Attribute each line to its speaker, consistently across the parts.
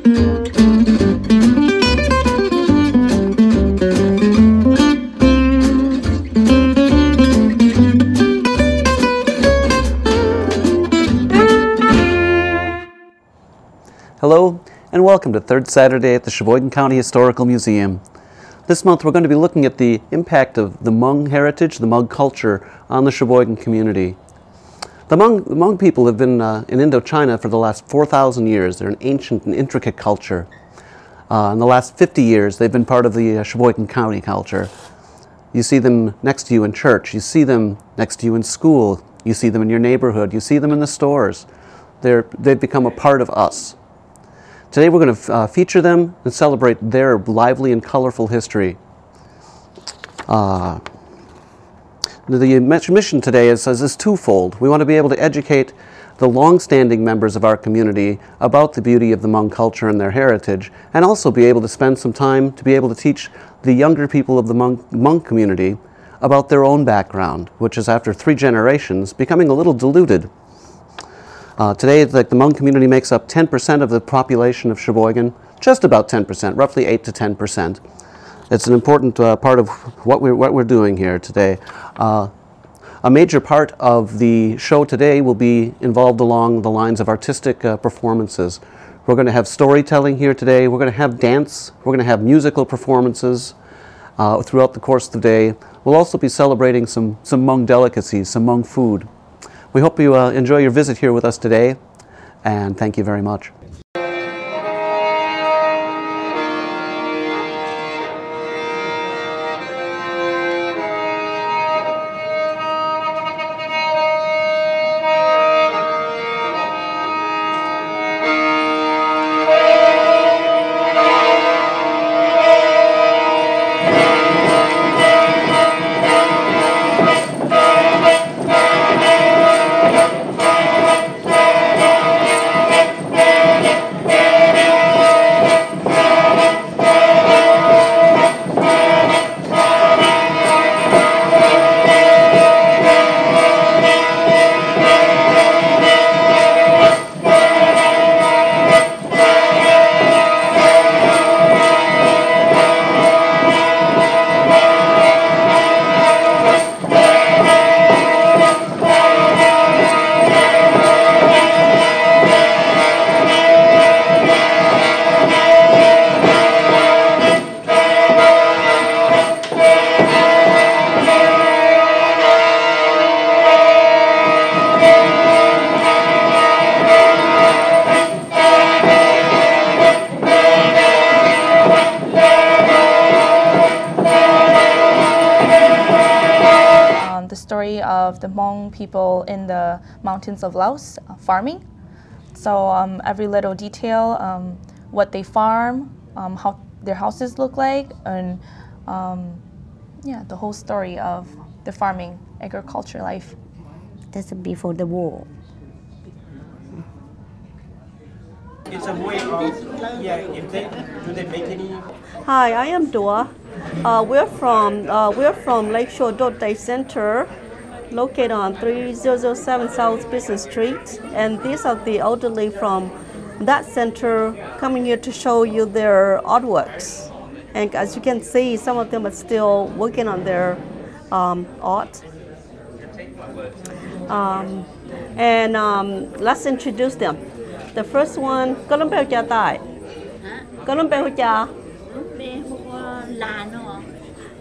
Speaker 1: Hello, and welcome to Third Saturday at the Sheboygan County Historical Museum. This month we're going to be looking at the impact of the Hmong heritage, the Hmong culture, on the Sheboygan community. The Hmong people have been in Indochina for the last 4,000 years. They're an ancient and intricate culture. In the last 50 years, they've been part of the Sheboygan County culture. You see them next to you in church. You see them next to you in school. You see them in your neighborhood. You see them in the stores. They've become a part of us. Today we're going to feature them and celebrate their lively and colorful history. The mission today is twofold. We want to be able to educate the long-standing members of our community about the beauty of the Hmong culture and their heritage, and also be able to spend some time to be able to teach the younger people of the Hmong community about their own background, which is, after 3 generations, becoming a little diluted. Today, the Hmong community makes up 10% of the population of Sheboygan, just about 10%, roughly 8 to 10%. It's an important part of what we're doing here today. A major part of the show today will be involved along the lines of artistic performances. We're going to have storytelling here today. We're going to have dance. We're going to have musical performances throughout the course of the day. We'll also be celebrating some Hmong delicacies, some Hmong food. We hope you enjoy your visit here with us today, and thank you very much.
Speaker 2: Story of the Hmong people in the mountains of Laos, farming. So every little detail, what they farm, how their houses look like, and yeah, the whole story of the farming, agriculture life.
Speaker 3: That's before the war.
Speaker 4: It's a way of, yeah, do they make any?
Speaker 5: Hi, I am Dua. We're from Lakeshore Day Center, located on 3007 South Business Street, and these are the elderly from that center coming here to show you their artworks. And as you can see, some of them are still working on their art. Let's introduce them. The first one,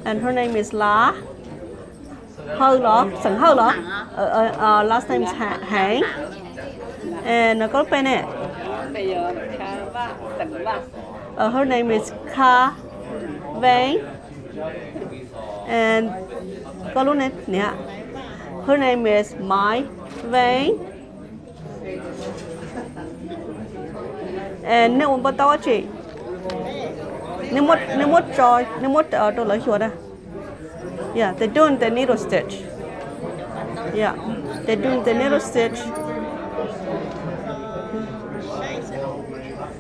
Speaker 5: and her name is La. Last name is Hang. And her name is Ka Vang. And her name is Mai Vang. And yeah, they're doing the needle stitch. Yeah, they're doing the needle stitch.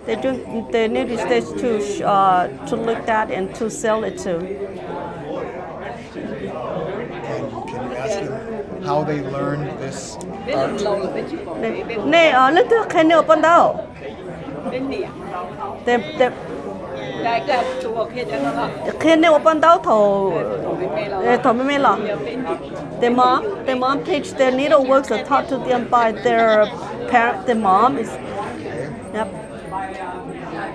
Speaker 5: They're doing the needle stitch to look at and to sell it to.
Speaker 6: And can you ask them how they learned this art?
Speaker 5: Khi open down to the mom teach their needleworks are taught to them by their parent. The mom is yep.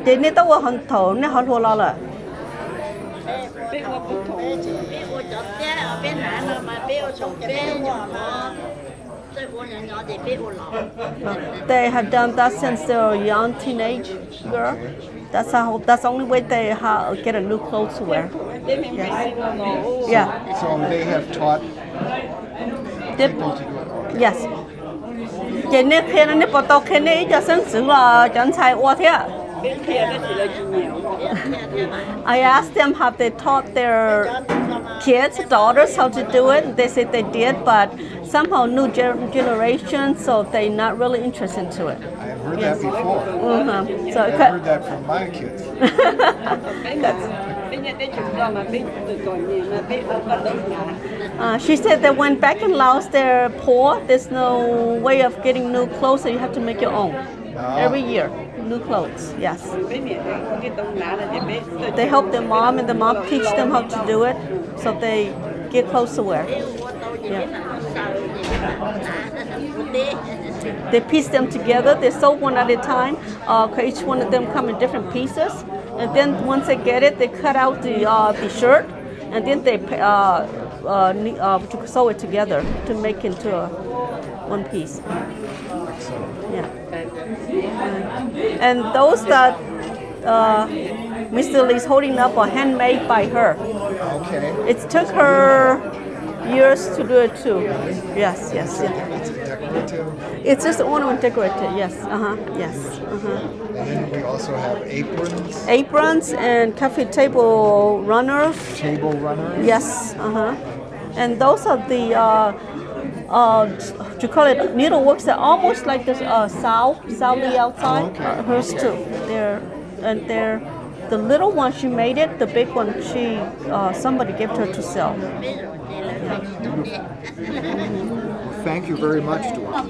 Speaker 5: They need to work on to ne how to la. They have done that since they were young teenage girl. That's the only way they get a new clothes to wear. Yes. Yeah.
Speaker 6: So they have taught people to do it. Yes.
Speaker 5: I asked them have they taught their kids, daughters how to do it. They said they did, but somehow new generation, so they're not really interested into it.
Speaker 6: I've heard that before.
Speaker 5: So
Speaker 6: I've heard that from my kids.
Speaker 5: She said that when back in Laos they're poor, there's no way of getting new clothes, so you have to make your own. Every year, new clothes, yes. They help their mom, and the mom teach them how to do it, so they get clothes to wear. Yeah. They piece them together. They sew one at a time. Each one of them come in different pieces, and then once they get it, they cut out the shirt, and then they sew it together to make into one piece. Yeah. And those that Mr. Lee's holding up are handmade by her.
Speaker 6: Okay.
Speaker 5: It took her years to do it too. Yes, yes, yes.
Speaker 6: It's decorative.
Speaker 5: It's just ornament decorated, yes. Yes.
Speaker 6: And then we also have aprons.
Speaker 5: Aprons and coffee table runners.
Speaker 6: Table runners.
Speaker 5: Yes. And those are the you call it needleworks that almost like this Saudi outside.
Speaker 6: Okay.
Speaker 5: Hers too. They're the little one she made it. The big one somebody gave her to sell.
Speaker 6: Well, thank you very much, Dua.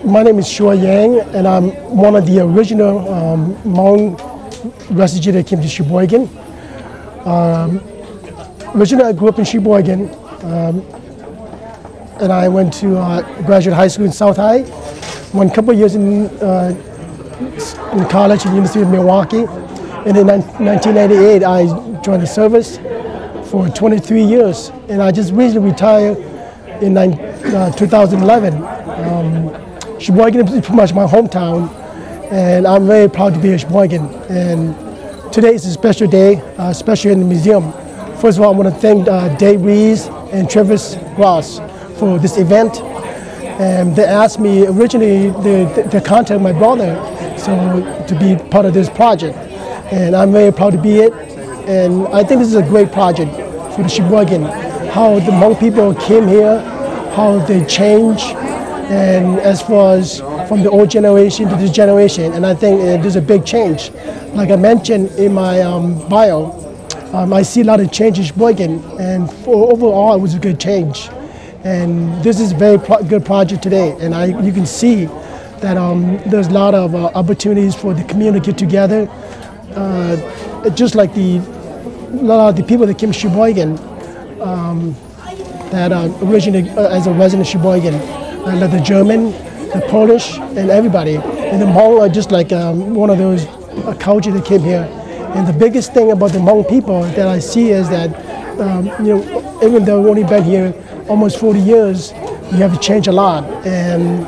Speaker 7: My name is Shua Yang, and I'm one of the original Hmong refugees that came to Sheboygan. Originally, I grew up in Sheboygan, and I went to graduate high school in South High. Went a couple of years in college at the University of Milwaukee. And in 1988, I joined the service for 23 years, and I just recently retired in 2011. Sheboygan is pretty much my hometown, and I'm very proud to be a Sheboygan. And today is a special day, especially in the museum. First of all, I want to thank Dave Rees and Travis Ross for this event. And they asked me originally to contact my brother to be part of this project. And I'm very proud to be it. And I think this is a great project for the Sheboygan, how the Hmong people came here, how they change, and as far as from the old generation to this generation. And I think there's a big change. Like I mentioned in my bio, I see a lot of change in Sheboygan, and overall it was a good change. And this is a very good project today, and you can see that there's a lot of opportunities for the community to get together. Just like a lot of the people that came to Sheboygan that originated as a resident of Sheboygan, like the German, the Polish, and everybody. And the Hmong are just like one of those culture that came here. And the biggest thing about the Hmong people that I see is that, even though we've only been here almost 40 years, we have changed a lot. And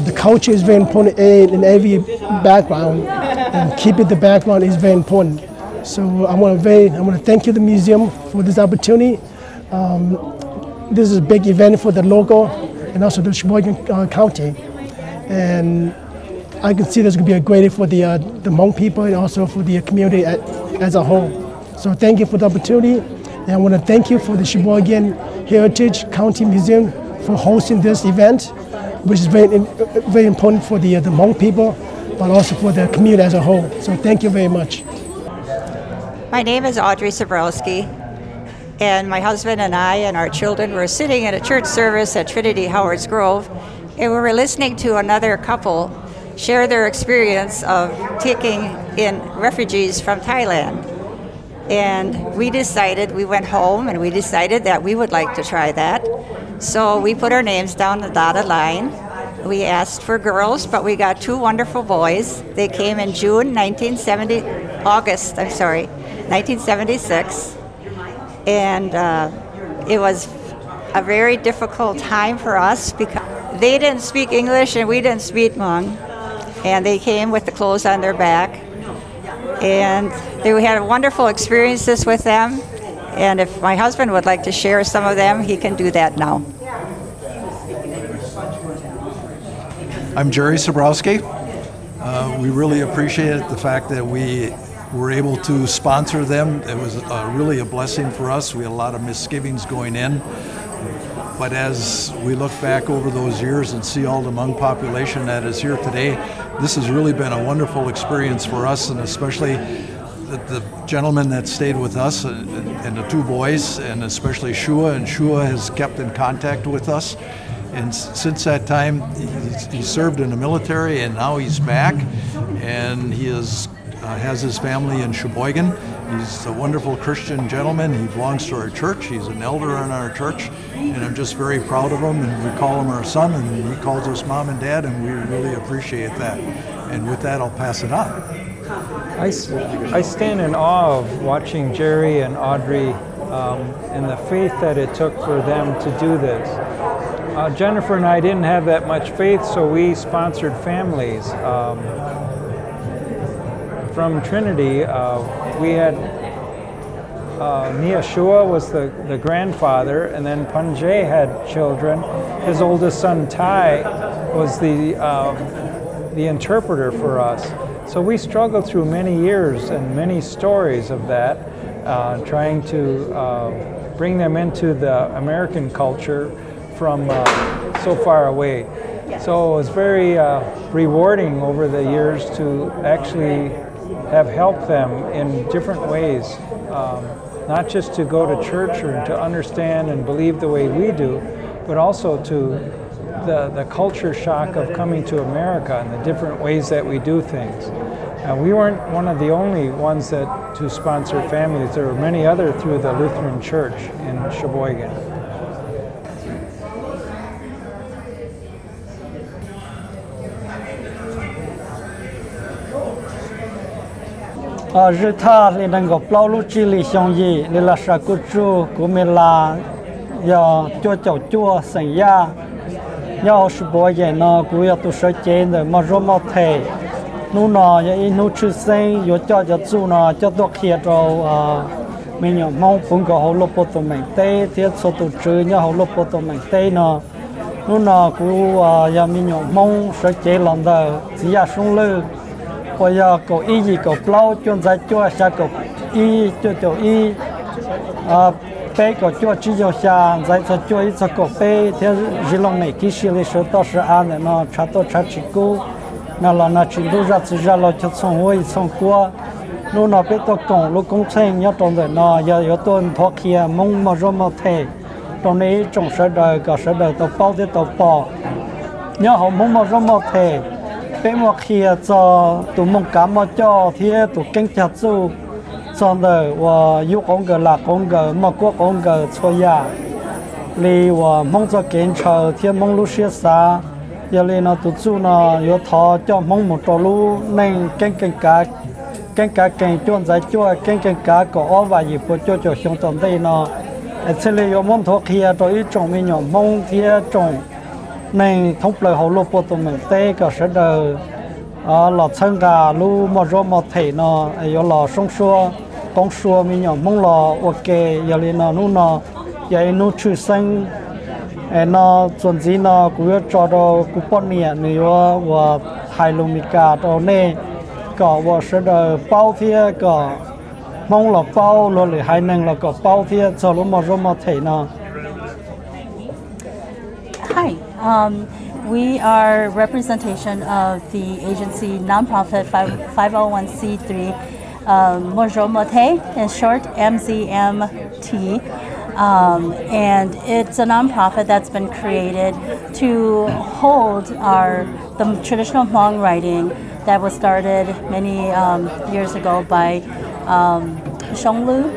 Speaker 7: the culture is very important in every background, and keeping the background is very important. So I want to thank you, the museum, for this opportunity. This is a big event for the local and also the Sheboygan County. And I can see this could be a great day for the Hmong people and also for the community as a whole. So thank you for the opportunity. And I want to thank you for the Sheboygan Heritage County Museum for hosting this event, which is very important for the Hmong people, but also for the community as a whole. So thank you very much.
Speaker 8: My name is Audrey Sabrowski, and my husband and I and our children were sitting at a church service at Trinity Howard's Grove, and we were listening to another couple share their experience of taking in refugees from Thailand. And we went home and we decided that we would like to try that. So we put our names down the dotted line. We asked for girls, but we got 2 wonderful boys. They came in August 1976. And it was a very difficult time for us because they didn't speak English and we didn't speak Hmong. And they came with the clothes on their back. And we had wonderful experiences with them. And if my husband would like to share some of them, he can do that now.
Speaker 9: I'm Jerry Sabrowski. We really appreciated the fact that we were able to sponsor them. It was really a blessing for us. We had a lot of misgivings going in. But as we look back over those years and see all the Hmong population that is here today, this has really been a wonderful experience for us, and especially the gentleman that stayed with us and the 2 boys, and especially Shua. And Shua has kept in contact with us. And since that time, he served in the military, and now he's back, and he has his family in Sheboygan. He's a wonderful Christian gentleman. He belongs to our church. He's an elder in our church, and I'm just very proud of him. And we call him our son, and he calls us mom and dad, and we really appreciate that. And with that, I'll pass it on.
Speaker 10: I stand in awe of watching Jerry and Audrey and the faith that it took for them to do this. Jennifer and I didn't have that much faith, so we sponsored families. From Trinity, we had Nia Shua was the grandfather, and then Panjay had children. His oldest son, Tai, was the interpreter for us. So we struggled through many years and many stories of that, trying to bring them into the American culture from so far away. So it was very rewarding over the years to actually have helped them in different ways, not just to go to church or to understand and believe the way we do, but also to the culture shock of coming to America and the different ways that we do things. We weren't one of the only ones to sponsor families. There were many other through the Lutheran Church in Sheboygan.
Speaker 11: Rư tha lên đang gặp lâu lúc chi li xong gì lên là sa cú chu của mình là giờ chua sành ya nhau sự bồi vậy nó cũng要tu sửa chế rồi mà rồi mà thề nu nó vậy nu chữ sinh yo cho chu nó cho tôi kia rồi mình nhớ mong cũng có hậu lục bộ mình tây thiết số tu chữ nhau hậu lục bộ mình tây nó nu nó cũng giờ mình nhớ mong sửa chế làm đời chỉ là sung lư bây giờ có ý gì có plau chuyên gia cho sa có ý cho ý bé có cho chỉ cho sa giải cho ý cho có bé theo gì lòng này kỹ sư lịch sử đó là anh nó trả chỉ cố nó là nó chỉ đưa ra chỉ ra lo cho xong hội xong qua lúc nó bé tôi cộng lúc công trình nhớ trong đời nó giờ tôi thoát kia mong mà rồi mà thế trong này trong sở đời cả sở đời tôi bao thế tôi bỏ nhớ họ mong mà rồi mà thế bé mà kia cho tụi mong cảm mà cho thì tụi kinh chặt su xong rồi và yêu con cái là con cái mà có con cái cho ya li và mong cho kiến chờ thì mong lúc xưa xa giờ li nó tụi su nó yêu thọ cho mong một trò lu nên kinh cá chuyên giải cho kinh cá có và gì của cho xong trong đây nó sẽ li yêu mong thọ kia rồi ít trong mình nhỏ mong thì trong nên thông lời hậu lục bộ tụi mình tê cả sẽ đời là chân gà lu mà rồi mà thể nó yêu là sông xua con xua mình nhỏ mong là ok giờ lên nó giờ nó chữ sinh nó chuẩn gì nó cũng cho đó cũng bọn nhẹ nữa và hai lô mì cả đó nè có và sẽ đời bao thiê có mong là bao rồi lại hai năng là có bao thiê cho lúc mà rồi mà thể nó.
Speaker 6: Hi, we are representation of the agency nonprofit 501c3 Withdrew, in short, MZMT. And it's a nonprofit that's been created to hold the traditional Hmong writing that was started many years ago by Shonglu.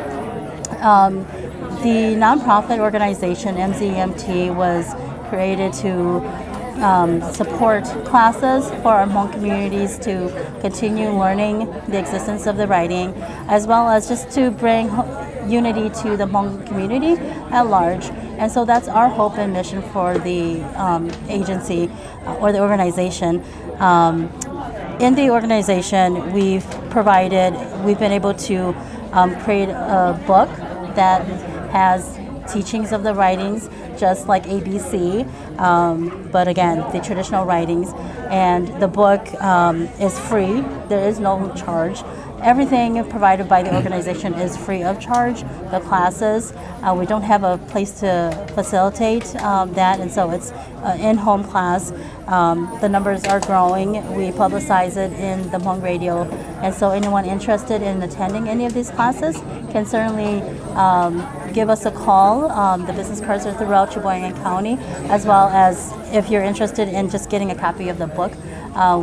Speaker 6: The nonprofit organization MZMT was created to support classes for our Hmong communities to continue learning the existence of the writing, as well as just to bring unity to the Hmong community at large. And so that's our hope and mission for the agency or the organization. In the organization, we've been able to create a book that has teachings of the writings, just like ABC, but again, the traditional writings. And the book is free. There is no charge. Everything provided by the organization is free of charge. The classes, we don't have a place to facilitate that, and so it's in-home class. The numbers are growing. We publicize it in the Hmong radio, and so anyone interested in attending any of these classes can certainly give us a call. The business cards are throughout Sheboygan County, as well as if you're interested in just getting a copy of the book.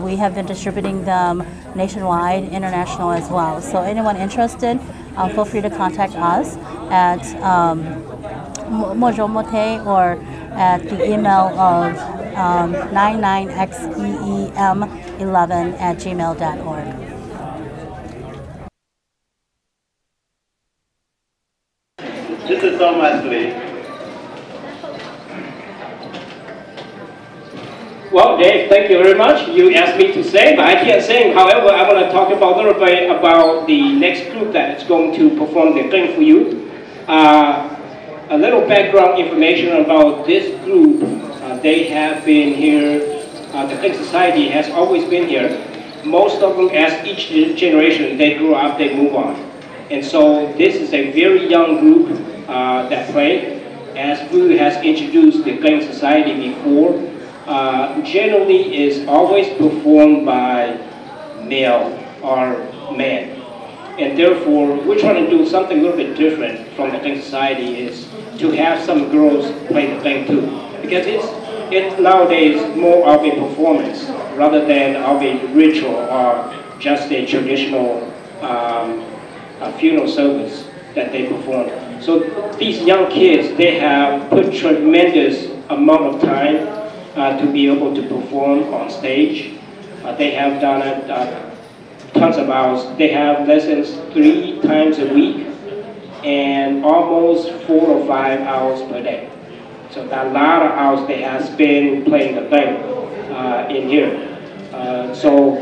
Speaker 6: We have been distributing them nationwide, international as well. So anyone interested, feel free to contact us at Mojomote or at the email of 99xeem11@gmail.org.
Speaker 12: This is Thomas Lee.
Speaker 4: Well, Dave, thank you very much. You asked me to sing, but I can't sing. However, I want to talk about a little bit about the next group that is going to perform the thing for you. A little background information about this group. They have been here. The Thing Society has always been here. Most of them, as each generation, they grew up, they move on. And so this is a very young group that play. As Thru has introduced the Thing Society before, generally is always performed by male or man. And therefore, we're trying to do something a little bit different from the Thing Society, is to have some girls play the thing too. Because it's nowadays more of a performance rather than of a ritual or just a traditional funeral service that they perform. So these young kids, they have put tremendous amount of time to be able to perform on stage. They have done it tons of hours. They have lessons 3 times a week and almost 4 or 5 hours per day. So a lot of hours they have spent playing the thing in here. So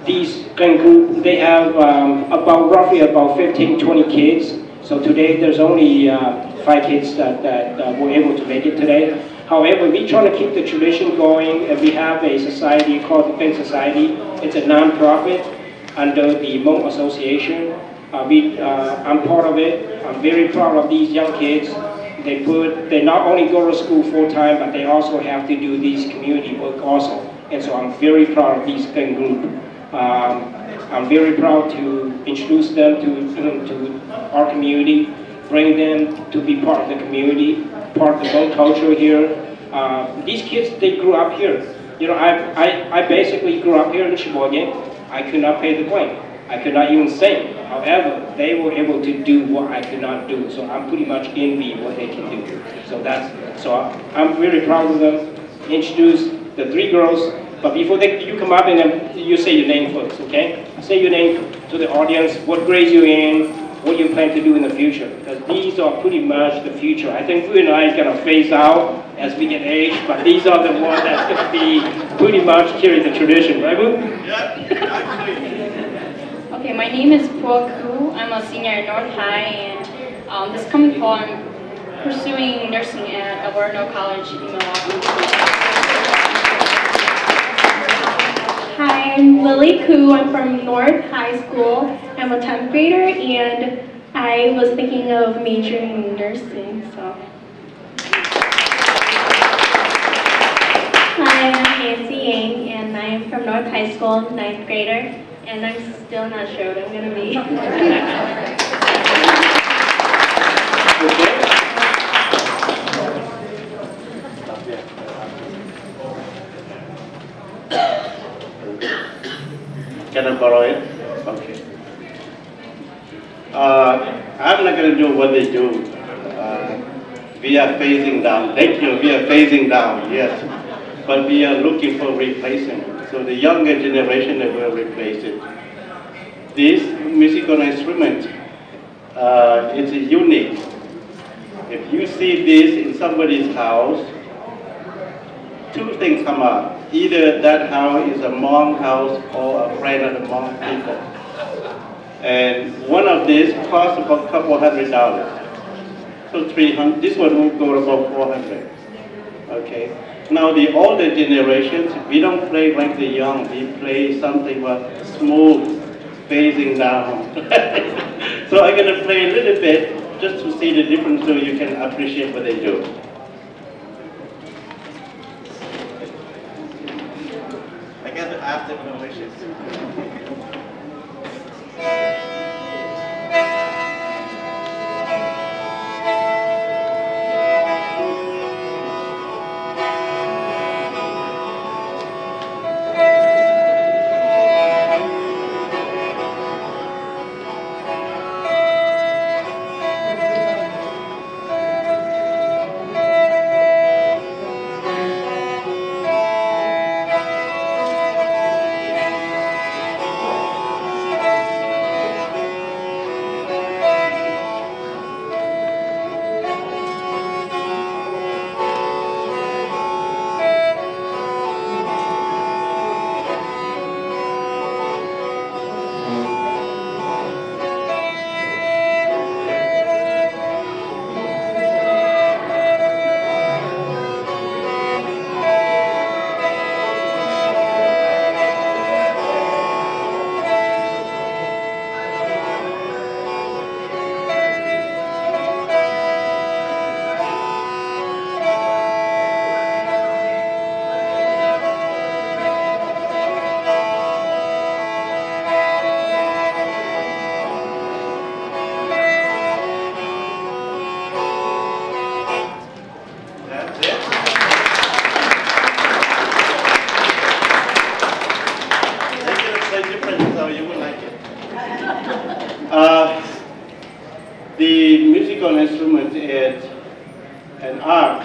Speaker 4: these kind of group, they have roughly about 15, 20 kids. So today there's only 5 kids that were able to make it today. However, we try to keep the tradition going, and we have a society called the Thing Society. It's a non-profit under the Hmong Association. I'm part of it. I'm very proud of these young kids. They not only go to school full-time, but they also have to do these community work also. And so I'm very proud of these Thing group. I'm very proud to introduce them to our community, bring them to be part of the community, part of the Hmong culture here. These kids, they grew up here. You know, I basically grew up here in Sheboygan. I could not play the plane. I could not even sing. However, they were able to do what I could not do. So I'm pretty much envy what they can do. So I'm really proud of them. Introduce the 3 girls. But before you come up and then you say your name first, okay? Say your name to the audience, what grade you're in, what you plan to do in the future. Because these are pretty much the future. I think Thru and I are going to phase out as we get age, but these are the ones that's going to be pretty much carry the tradition, right, Boo?
Speaker 13: Yeah. Okay, my name is Pro Ku. I'm a senior at North High, and this coming fall I'm pursuing nursing at Alberto College in Milwaukee. Hi, I'm Lily Ku. I'm from North High School. I'm a 10th grader, and I was thinking of majoring in nursing, so. Hi, I'm Nancy Yang, and I am from North High School, 9th grader. and I'm still not sure what I'm going to be.
Speaker 12: Can I borrow it? Okay. I'm not going to do what they do. We are phasing down. Thank you. We are phasing down, yes. But we are looking for replacement. So the younger generation will replace it. This musical instrument, it's unique. If you see this in somebody's house, two things come up. Either that house is a Hmong house or a friend of the Hmong people. And one of these costs about a couple $100. So 300, this one will go about 400. Okay. Now the older generations, we don't play like the young. We play something smooth, phasing down. So I'm going to play a little bit just to see the difference so you can appreciate what they do. I guess after innovations. The musical instrument is an art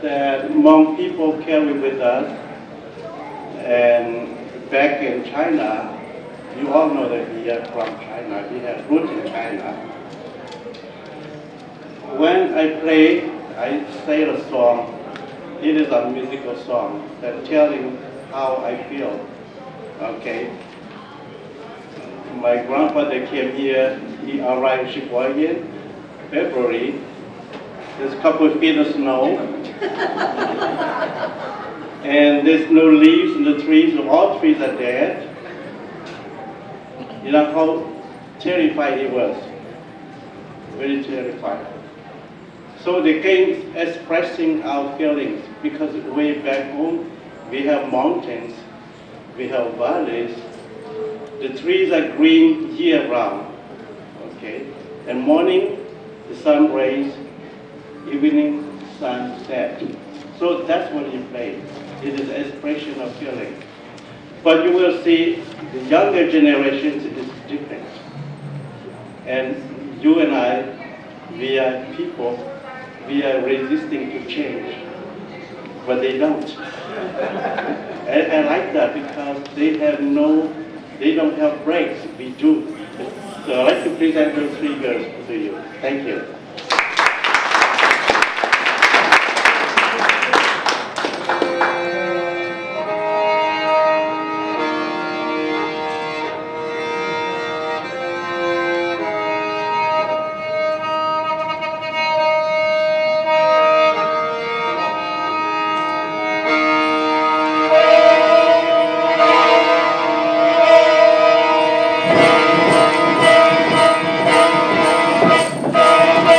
Speaker 12: that Hmong people carry with us. And back in China, you all know that we are from China. We have roots in China. When I play, I say a song. It is a musical song that telling how I feel. Okay. My grandfather came here. He arrived in Sheboygan, February. There's a couple of feet of snow. And there's no leaves in the trees. All trees are dead. You know how terrified he was. Very terrified. So they came expressing our feelings because way back home we have mountains, we have valleys. The trees are green year round. Okay? And morning the sun rays, evening sun set. So that's what you play. It is expression of feeling. But you will see the younger generations is different. And you and I, we are people, we are resisting to change. But they don't. And I like that because they don't have breaks. We do. So I'd like to present those three girls to you. Thank you.
Speaker 14: Thank you.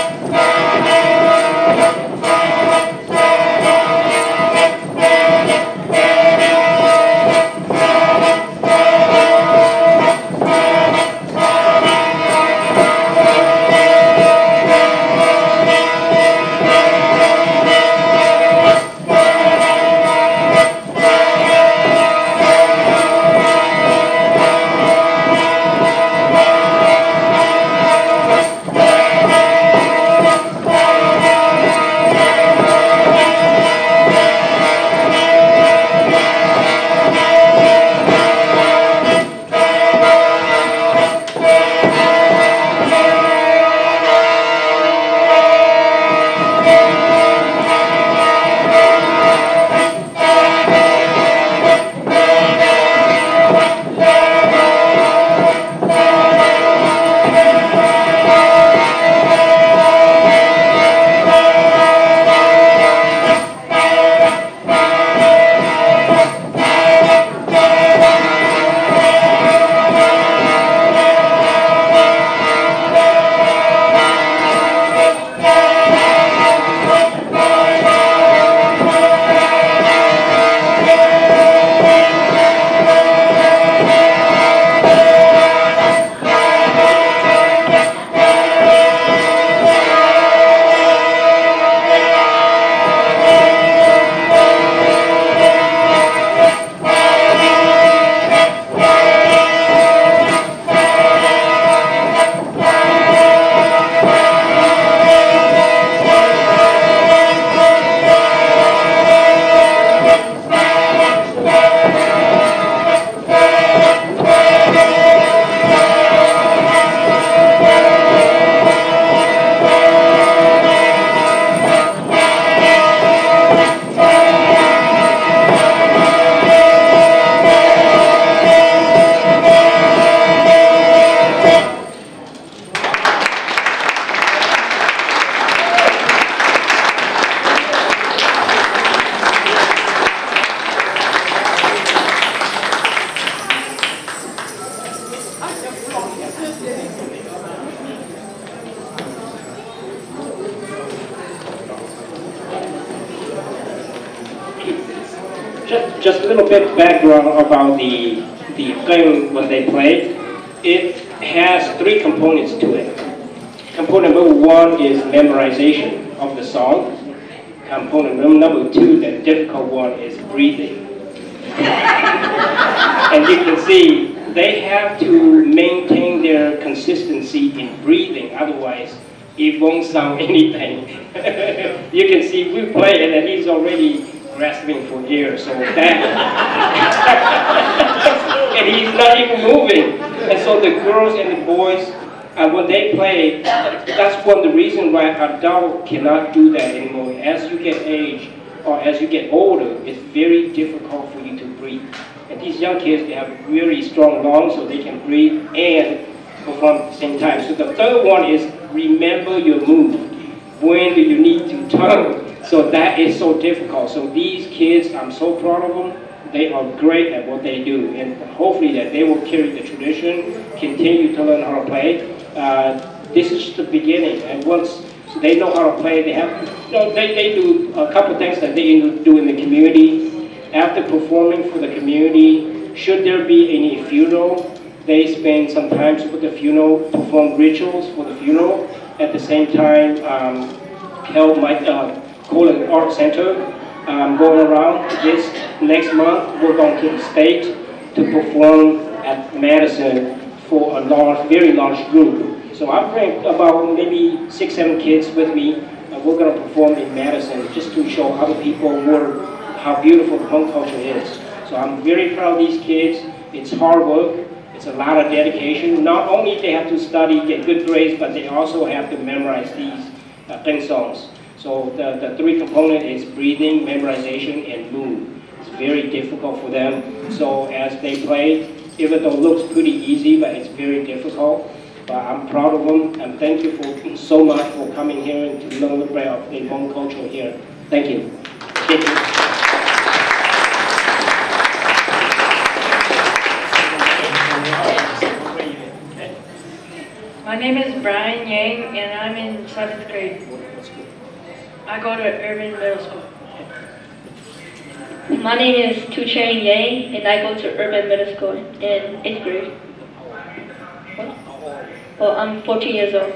Speaker 4: Just a little bit background about the game when they play. It has 3 components to it. Component number 1 is memorization of the song. Component number 2, the difficult one, is breathing. And you can see they have to maintain their consistency in breathing, otherwise it won't sound anything. You can see we play it and he's already grasping for air, so that and he's not even moving. And so the girls and the boys, when they play, that's one of the reasons why adults cannot do that anymore. As you get age or as you get older, it's very difficult for you to breathe. And these young kids, they have really strong lungs, so they can breathe and perform at the same time. So the third one is remember your move. When do you need to turn? So that is so difficult. So these kids, I'm so proud of them. They are great at what they do, and hopefully that they will carry the tradition, continue to learn how to play. This is just the beginning, and once they know how to play, they have, they do a couple things that they do in the community. After performing for the community, should there be any funeral, they spend some time with the funeral, perform rituals for the funeral. At the same time, help my Colon Art Center going around this next month. We're going to the state to perform at Madison for a large, very large group. So I bring about maybe 6, 7 kids with me. We're going to perform in Madison just to show other people how beautiful the Hmong culture is. So I'm very proud of these kids. It's hard work. It's a lot of dedication. Not only they have to study, get good grades, but they also have to memorize these thing songs. So the 3 components is breathing, memorization, and move. It's very difficult for them. So as they play, even though it looks pretty easy, but it's very difficult. But I'm proud of them, and thank you so much for coming here and to learn about the Hmong culture here. Thank you. Thank you.
Speaker 14: My name is Brian Yang, and I'm in 7th grade. I go to Urban Middle School.
Speaker 13: My name is Tu Chang Yang, and I go to Urban Middle School in 8th grade. Well, I'm 14 years old.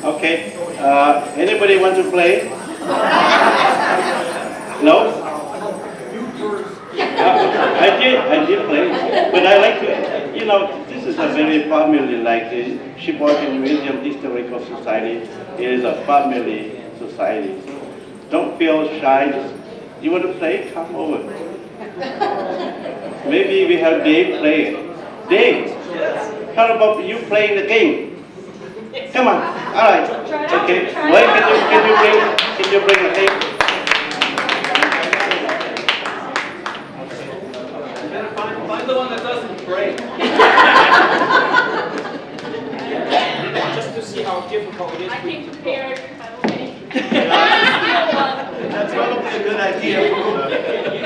Speaker 12: Okay. Anybody want to play? No? I did play, but I like to, you know, this is a very family, like the Sheboygan Museum Historical Society. It is a family society. Don't feel shy. Just, you want to play? Come over. Maybe we have Dave play. Dave, how about you playing the game? Come on. All right. Okay. Wait, can you bring a tape?
Speaker 15: Find the one that doesn't break. Just to see how difficult it is.
Speaker 13: I came prepared.
Speaker 12: That's probably a good idea.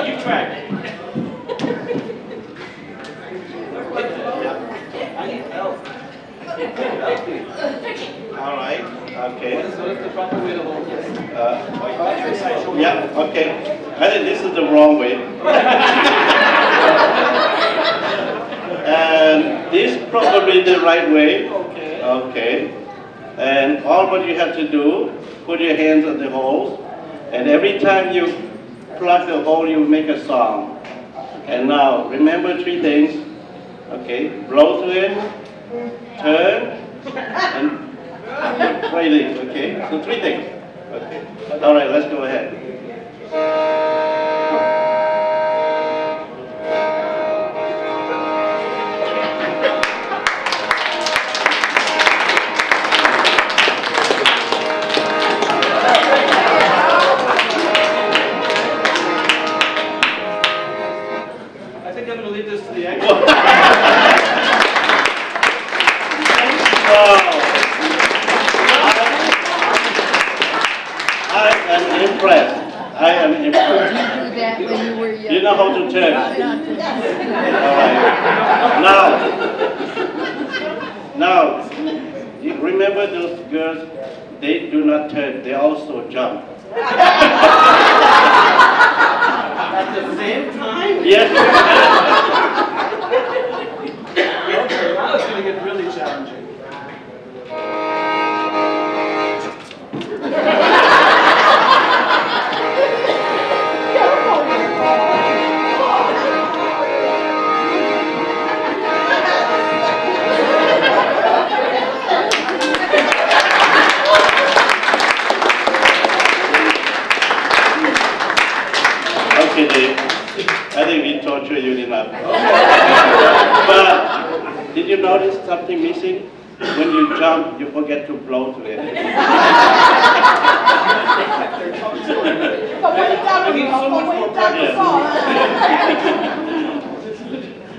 Speaker 15: You try. I need help.
Speaker 12: All right. Okay.
Speaker 15: What is the proper way to hold this?
Speaker 12: Yeah. Okay. I think this is the wrong way. And this is probably the right way. Okay. Okay. And all what you have to do, put your hands on the holes, and every time you plug the hole, you make a song. And now remember three things. Okay. Blow to it, turn, and play this. Okay. So three things. Okay. All right. Let's go ahead.
Speaker 15: I think I'm going to leave this to the end.
Speaker 12: I am impressed. I am impressed.
Speaker 16: Did you do that when you were young?
Speaker 12: You know how to turn. All right. Now, you remember those girls? They do not turn. They also jump.
Speaker 15: At the same time?
Speaker 12: Yes.
Speaker 15: Okay, now it's going to get really challenging.
Speaker 12: Okay, Dave. I think we torture you enough. But did you notice something missing? When you jump, you forget to blow to it.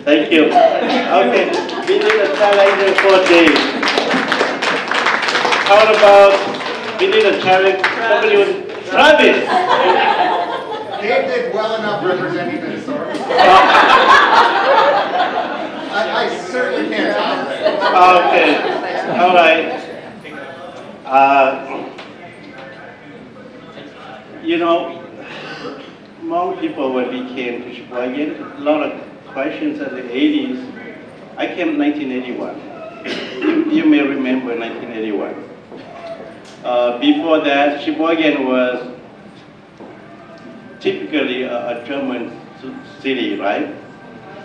Speaker 12: Thank you. Okay, we need a challenger for Dave. How about we need a challenge? Somebody with Travis.
Speaker 17: Dave did well enough representing the historical. I certainly can't top that.
Speaker 12: Okay, all right. You know, Hmong people, when we came to Sheboygan, a lot of questions in the 80s. I came in 1981. You may remember 1981. Before that, Sheboygan was typically a German city, right?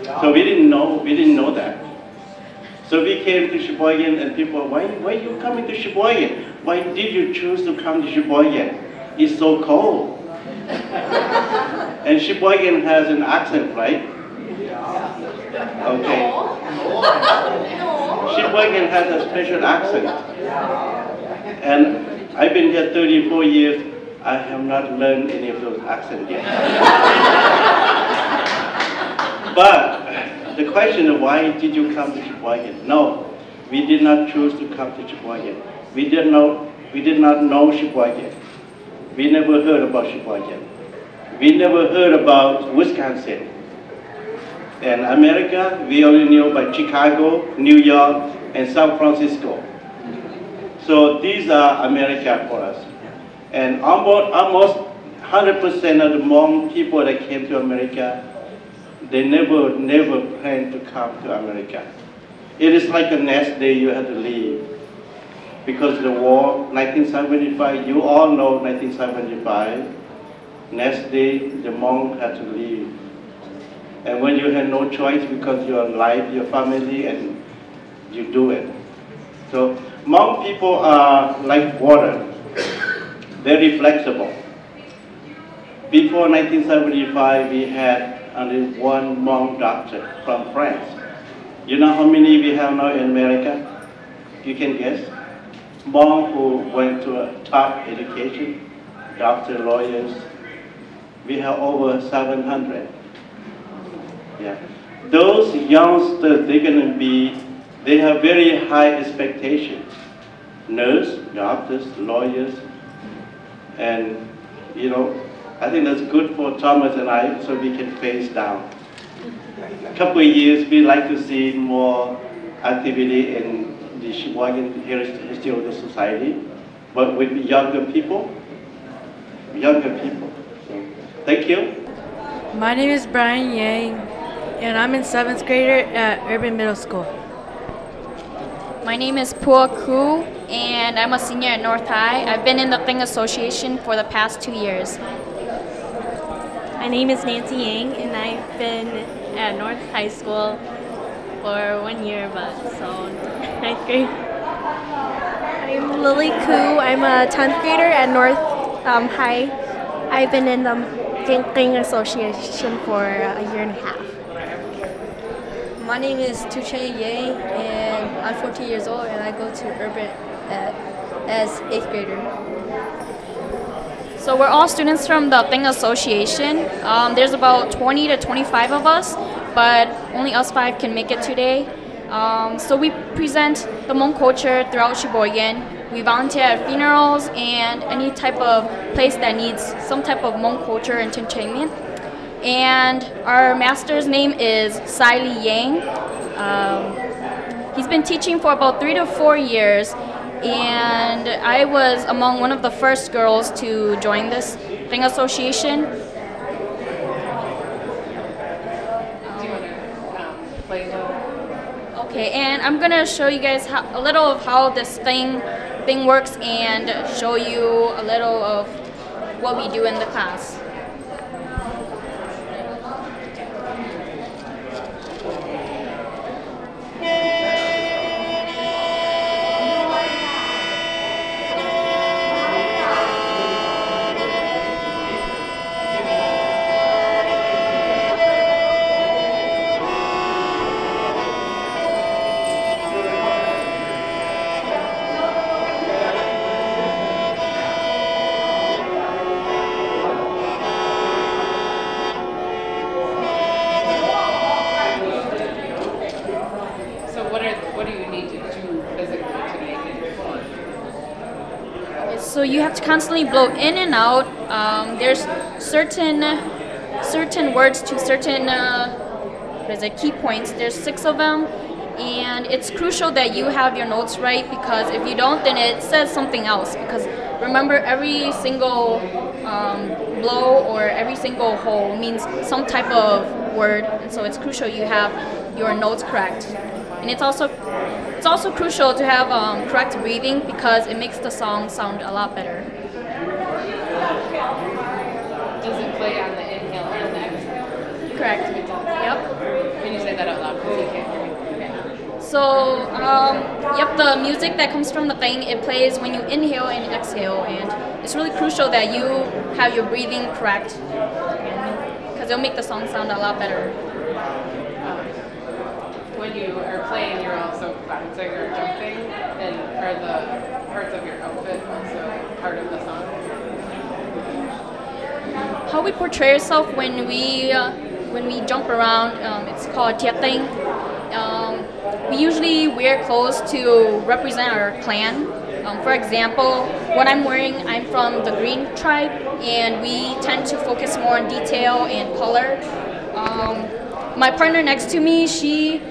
Speaker 12: Yeah. So we didn't know that. So we came to Sheboygan, and people, why are you coming to Sheboygan? Why did you choose to come to Sheboygan? It's so cold. And Sheboygan has an accent, right? Okay. Sheboygan has a special accent. And I've been here 34 years. I have not learned any of those accents yet. But the question of why did you come to Sheboygan? No, we did not choose to come to Sheboygan. We did not know Sheboygan. We never heard about Sheboygan. We never heard about Wisconsin. And America, we only knew about Chicago, New York, and San Francisco. So these are America for us. And almost 100% of the Hmong people that came to America, they never planned to come to America. It is like the next day you have to leave. Because the war, 1975, you all know 1975, next day the Hmong had to leave. And when you had no choice because your life, your family, and you do it. So Hmong people are like water, very flexible. Before 1975, we had only one Hmong doctor from France. You know how many we have now in America? You can guess. Hmong who went to a top education, doctor, lawyers. We have over 700. Yeah. Those youngsters, they have very high expectations. Nurse, doctors, lawyers, and you know, I think that's good for Thomas and I, so we can phase down. A couple of years, we like to see more activity in the Sheboygan Heritage Historical Society, but with younger people. So, thank you.
Speaker 14: My name is Brian Yang, and I'm in 7th grader at Urban Middle School.
Speaker 13: My name is Pua Ku, and I'm a senior at North High. I've been in the Thing Association for the past 2 years.
Speaker 16: My name is Nancy Yang, and I've been at North High School for 1 year, but so 9th grade.
Speaker 18: I'm Lily Koo. I'm a 10th grader at North High. I've been in the Thing Association for a year and a half.
Speaker 19: My name is Tuche Yang, and I'm 14 years old, and I go to Urban as 8th grader.
Speaker 13: So we're all students from the Thing Association. There's about 20 to 25 of us, but only us 5 can make it today. So we present the Hmong culture throughout Sheboygan. We volunteer at funerals and any type of place that needs some type of Hmong culture entertainment. And our master's name is Sai Li Yang. He's been teaching for about 3 to 4 years, and I was among one of the first girls to join this Thing Association. Okay, and I'm gonna show you guys a little of how this thing works and show you a little of what we do in the class. So you have to constantly blow in and out. There's certain words to certain key points. There's 6 of them, and it's crucial that you have your notes right, because if you don't, then it says something else. Because remember, every single blow or every single hole means some type of word, and so it's crucial you have your notes correct. And it's also crucial to have correct breathing, because it makes the song sound a lot better.
Speaker 20: Does it play on the inhale and the exhale?
Speaker 13: Correct.
Speaker 20: It does.
Speaker 13: Yep.
Speaker 20: Can you say that out loud, because you can't hear me? Okay.
Speaker 13: So, yep, the music that comes from the thing, it plays when you inhale and exhale, and it's really crucial that you have your breathing correct, because it'll make the song sound a lot better.
Speaker 20: When you are playing, you're also bouncing or jumping, and are the parts of your outfit also part of the song?
Speaker 13: How we portray ourselves when we jump around, it's called tiating. We usually wear clothes to represent our clan. For example, what I'm wearing, I'm from the Green tribe, and we tend to focus more on detail and color. My partner next to me, she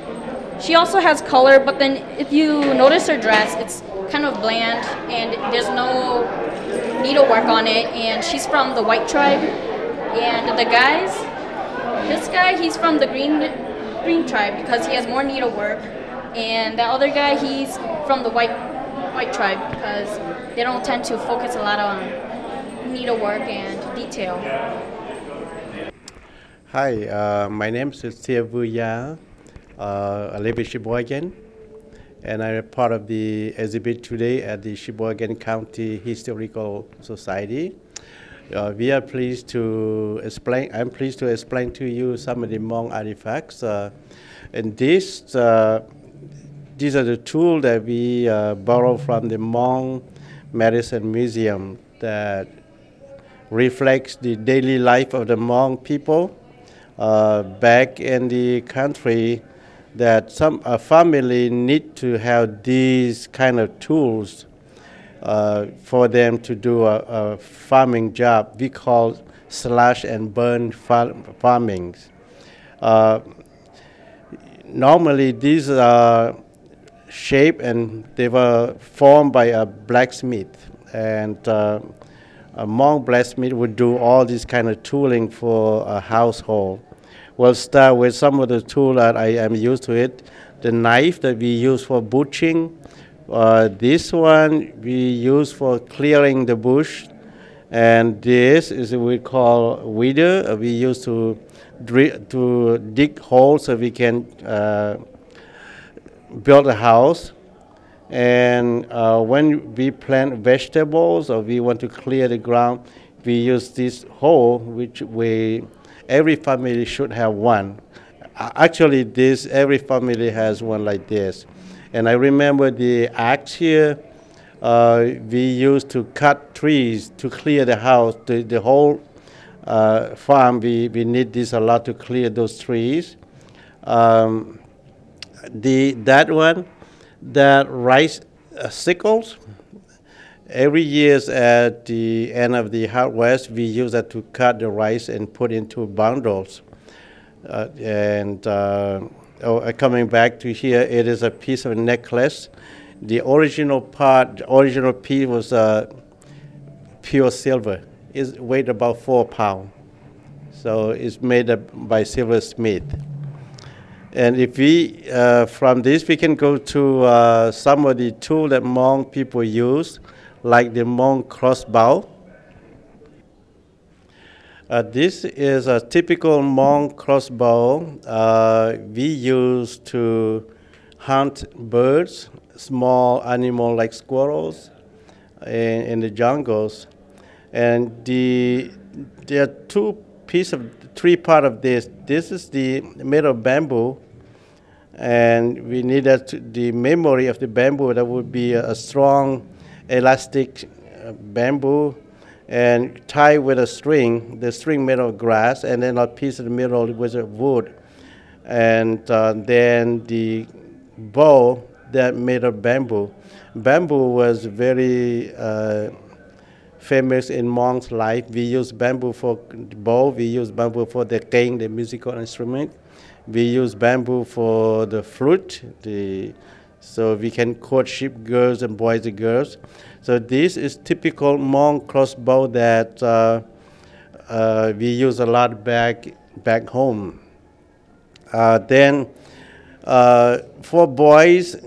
Speaker 13: She also has color, but then if you notice her dress, it's kind of bland and there's no needlework on it. And she's from the white tribe. And the guys, this guy, he's from the green tribe because he has more needlework. And the other guy, he's from the white tribe because they don't tend to focus a lot on needlework and detail.
Speaker 21: Hi, my name is Vuya. I live in Sheboygan, and I'm part of the exhibit today at the Sheboygan County Historical Society. We are pleased to explain. I'm pleased to explain to you some of the Hmong artifacts. And these are the tools that we borrow from the Hmong Medicine Museum that reflects the daily life of the Hmong people back in the country. That some family need to have these kind of tools for them to do a farming job. We call slash and burn farming. Normally these are shaped and they were formed by a blacksmith, and a Hmong blacksmith would do all this kind of tooling for a household. We'll start with some of the tools that I am used to it. The knife that we use for butchering. This one we use for clearing the bush. And this is what we call withdrew. We use to dig holes so we can build a house. And when we plant vegetables or we want to clear the ground, we use this hole, which every family should have one. Actually, every family has one like this. And I remember the axe here, we used to cut trees to clear the house. The whole farm, we need this a lot to clear those trees. That rice sickles, every year at the end of the harvest, we use that to cut the rice and put into bundles. Coming back to here, it is a piece of a necklace. The original piece was pure silver. It weighed about 4 pounds. So it's made by silversmith. And if we, from this, we can go to some of the tools that Hmong people use, like the Hmong crossbow. This is a typical Hmong crossbow we use to hunt birds, small animals like squirrels in the jungles. And there are three parts of this. This is made of bamboo, and we need the memory of the bamboo. That would be a strong elastic bamboo and tied with a string, the string made of grass, and then a piece in the middle was of wood. And then the bow that made of bamboo. Bamboo was very famous in Hmong's life. We use bamboo for the bow, we use bamboo for the keng, the musical instrument. We use bamboo for the flute, so we can courtship girls and boys and girls. So this is typical Hmong crossbow that we use a lot back home. Then for boys,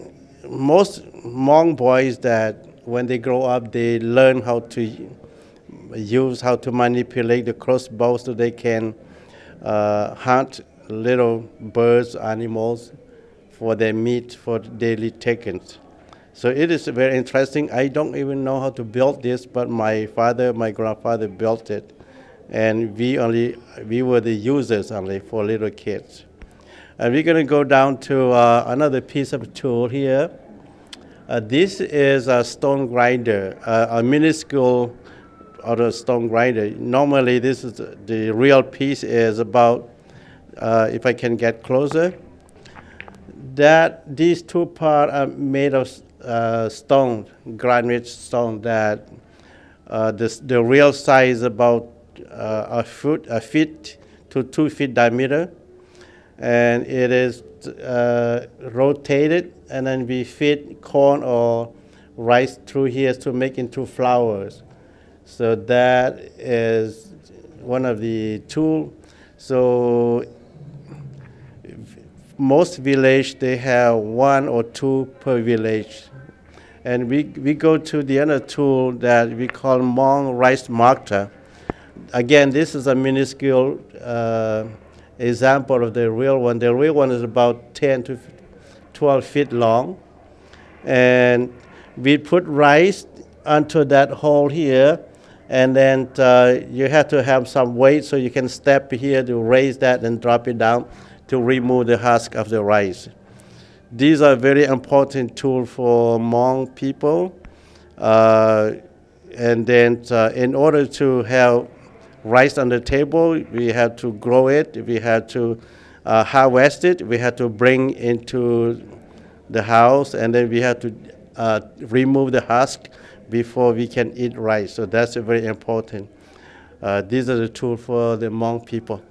Speaker 21: most Hmong boys that when they grow up, they learn how to manipulate the crossbow so they can hunt little birds, animals for their meat, for daily takings. So it is very interesting. I don't even know how to build this, but my grandfather built it. And we were the users only for little kids. And we're gonna go down to another piece of tool here. This is a stone grinder, a minuscule stone grinder. Normally the real piece is about, if I can get closer, these two parts are made of stone, granite stone, that the real size is about a feet to 2 feet diameter. and it is rotated, and then we feed corn or rice through here to make into flours. So that is one of the tools. So most village, they have 1 or 2 per village. And we go to the other tool that we call Hmong rice marker. Again, this is a minuscule example of the real one. The real one is about 10 to 12 feet long. And we put rice onto that hole here, and then you have to have some weight so you can step here to raise that and drop it down to remove the husk of the rice. These are very important tools for Hmong people. And then in order to have rice on the table, we have to grow it, we have to harvest it, we have to bring into the house, and then we have to remove the husk before we can eat rice. So that's very important. These are the tools for the Hmong people.